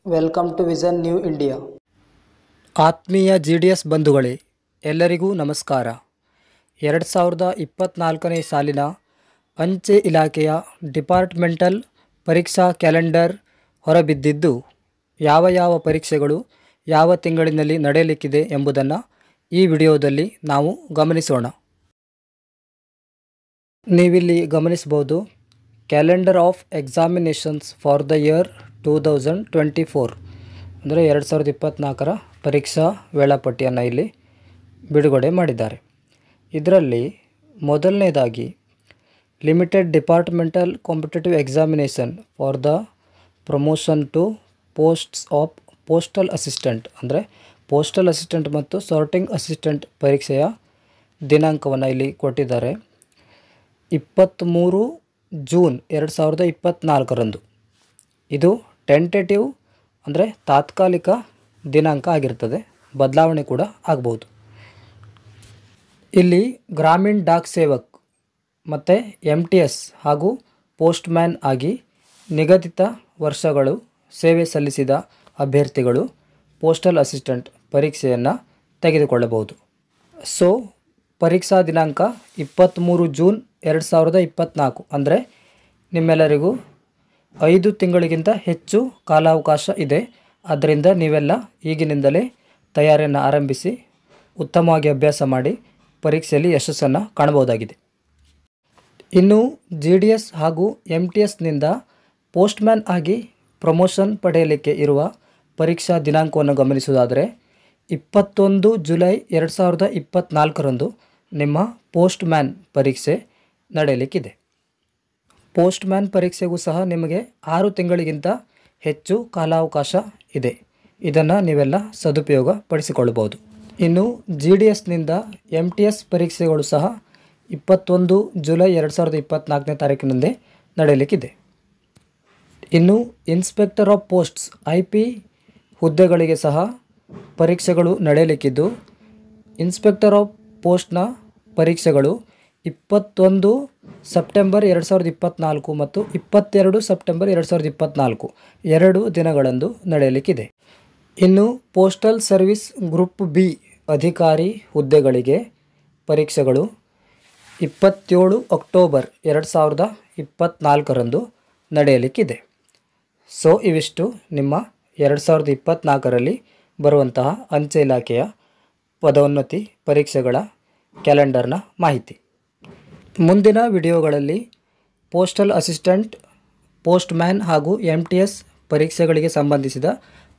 Welcome to vision new India. ಆತ್ಮೀಯ GDS ಬಂಧುಗಳೇ, ಎಲ್ಲರಿಗೂ ನಮಸ್ಕಾರ. 2024ನೇ ಸಾಲಿನ ಅಂಚೆ ಇಲಾಖೆಯ ಡಿಪಾರ್ಟ್ಮೆಂಟಲ್ ಪರೀಕ್ಷಾ ಕ್ಯಾಲೆಂಡರ್ ಹೊರಬಿದ್ದಿದ್ದು, ಯಾವ ಪರೀಕ್ಷೆಗಳು ಯಾವ ತಿಂಗಳಿನಲ್ಲಿ ನಡೆಯಲಿಕ್ಕಿದೆ ಎಂಬುದನ್ನು ಈ ವಿಡಿಯೋದಲ್ಲಿ ನಾವು ಗಮನಿಸೋಣ. ನೀವಿಲ್ಲಿ ಗಮನಿಸಬಹುದು, calendar of examinations for the year 2024 ಅಂದರೆ 2024ರ ಪರೀಕ್ಷಾ ವೇಳಾಪಟ್ಟಿಯನ್ನು ಇಲ್ಲಿ ಬಿಡುಗಡೆ ಮಾಡಿದ್ದಾರೆ. ಇದರಲ್ಲಿ ಮೊದಲನೇದಾಗಿ limited departmental competitive examination for the promotion to posts of postal assistant ಅಂದರೆ ಪೋಸ್ಟಲ್ ಅಸಿಸ್ಟೆಂಟ್ ಮತ್ತು ಸಾರ್ಟಿಂಗ್ ಅಸಿಸ್ಟೆಂಟ್ ಪರೀಕ್ಷೆಯ ದಿನಾಂಕವನ್ನು ಇಲ್ಲಿ ಕೊಟ್ಟಿದ್ದಾರೆ. 23 ಜೂನ್ 2024ರಂದು. ಇದು ಟೆಂಟೇಟಿವ್ ಅಂದರೆ ತಾತ್ಕಾಲಿಕ ದಿನಾಂಕ ಆಗಿರ್ತದೆ, ಬದಲಾವಣೆ ಕೂಡ ಆಗ್ಬೋದು. ಇಲ್ಲಿ ಗ್ರಾಮೀಣ್ ಡಾಕ್ ಸೇವಕ್ ಮತ್ತು MTS ಹಾಗೂ ಪೋಸ್ಟ್ಮ್ಯಾನ್ ಆಗಿ ನಿಗದಿತ ವರ್ಷಗಳು ಸೇವೆ ಸಲ್ಲಿಸಿದ ಅಭ್ಯರ್ಥಿಗಳು ಪೋಸ್ಟಲ್ ಅಸಿಸ್ಟೆಂಟ್ ಪರೀಕ್ಷೆಯನ್ನು ತೆಗೆದುಕೊಳ್ಳಬಹುದು. ಸೊ ಪರೀಕ್ಷಾ ದಿನಾಂಕ 23 ಜೂನ್ 2024 ಅಂದರೆ ನಿಮ್ಮೆಲ್ಲರಿಗೂ 5 ತಿಂಗಳಿಗಿಂತ ಹೆಚ್ಚು ಕಾಲಾವಕಾಶ ಇದೆ. ಆದ್ದರಿಂದ ನೀವೆಲ್ಲ ಈಗಿನಿಂದಲೇ ತಯಾರಿಯನ್ನು ಆರಂಭಿಸಿ ಉತ್ತಮವಾಗಿ ಅಭ್ಯಾಸ ಮಾಡಿ ಪರೀಕ್ಷೆಯಲ್ಲಿ ಯಶಸ್ಸನ್ನು ಕಾಣಬಹುದಾಗಿದೆ. ಇನ್ನು GDS ಹಾಗೂ MTSನಿಂದ ಪೋಸ್ಟ್ಮ್ಯಾನ್ ಆಗಿ ಪ್ರಮೋಷನ್ ಪಡೆಯಲಿಕ್ಕೆ ಇರುವ ಪರೀಕ್ಷಾ ದಿನಾಂಕವನ್ನು ಗಮನಿಸುವುದಾದರೆ 21 ಜುಲೈ 2024ರಂದು ನಿಮ್ಮ ಪೋಸ್ಟ್ಮ್ಯಾನ್ ಪರೀಕ್ಷೆ ನಡೆಯಲಿಕ್ಕಿದೆ. ಪೋಸ್ಟ್ಮ್ಯಾನ್ ಪರೀಕ್ಷೆಗೂ ಸಹ ನಿಮಗೆ 6 ತಿಂಗಳಿಗಿಂತ ಹೆಚ್ಚು ಕಾಲಾವಕಾಶ ಇದೆ. ಇದನ್ನು ನೀವೆಲ್ಲ ಸದುಪಯೋಗ ಪಡಿಸಿಕೊಳ್ಳಬಹುದು. ಇನ್ನು GDSನಿಂದ MTS ಪರೀಕ್ಷೆಗಳು ಸಹ 21 ಜುಲೈ 2024ನೇ ತಾರೀಕಿನಂದೇ ನಡೆಯಲಿಕ್ಕಿದೆ. ಇನ್ನು ಇನ್ಸ್ಪೆಕ್ಟರ್ ಆಫ್ ಪೋಸ್ಟ್ಸ್ IP ಹುದ್ದೆಗಳಿಗೆ ಸಹ ಪರೀಕ್ಷೆಗಳು ನಡೆಯಲಿಕ್ಕಿದ್ದು, ಇನ್ಸ್ಪೆಕ್ಟರ್ ಆಫ್ ಪೋಸ್ಟ್ನ ಪರೀಕ್ಷೆಗಳು 21 ಸೆಪ್ಟೆಂಬರ್ 2024 ಮತ್ತು 22 ಸೆಪ್ಟೆಂಬರ್ 2024 2 ದಿನಗಳಂದು ನಡೆಯಲಿಕ್ಕಿದೆ. ಇನ್ನು ಪೋಸ್ಟಲ್ ಸರ್ವಿಸ್ ಗ್ರೂಪ್ B ಅಧಿಕಾರಿ ಹುದ್ದೆಗಳಿಗೆ ಪರೀಕ್ಷೆಗಳು 27 ಅಕ್ಟೋಬರ್ 2024ರಂದು ನಡೆಯಲಿಕ್ಕಿದೆ. ಸೊ ಇವಿಷ್ಟು ನಿಮ್ಮ 2024ರಲ್ಲಿ ಬರುವಂತಹ ಅಂಚೆ ಇಲಾಖೆಯ ಪದೋನ್ನತಿ ಪರೀಕ್ಷೆಗಳ ಕ್ಯಾಲೆಂಡರ್ನ ಮಾಹಿತಿ. ಮುಂದಿನ ವಿಡಿಯೋಗಳಲ್ಲಿ ಪೋಸ್ಟಲ್ ಅಸಿಸ್ಟೆಂಟ್, ಪೋಸ್ಟ್ಮ್ಯಾನ್ ಹಾಗೂ MTS ಪರೀಕ್ಷೆಗಳಿಗೆ ಸಂಬಂಧಿಸಿದ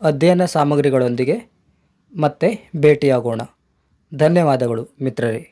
ಅಧ್ಯಯನ ಸಾಮಗ್ರಿಗಳೊಂದಿಗೆ ಮತ್ತೆ ಭೇಟಿಯಾಗೋಣ. ಧನ್ಯವಾದಗಳು ಮಿತ್ರರೇ.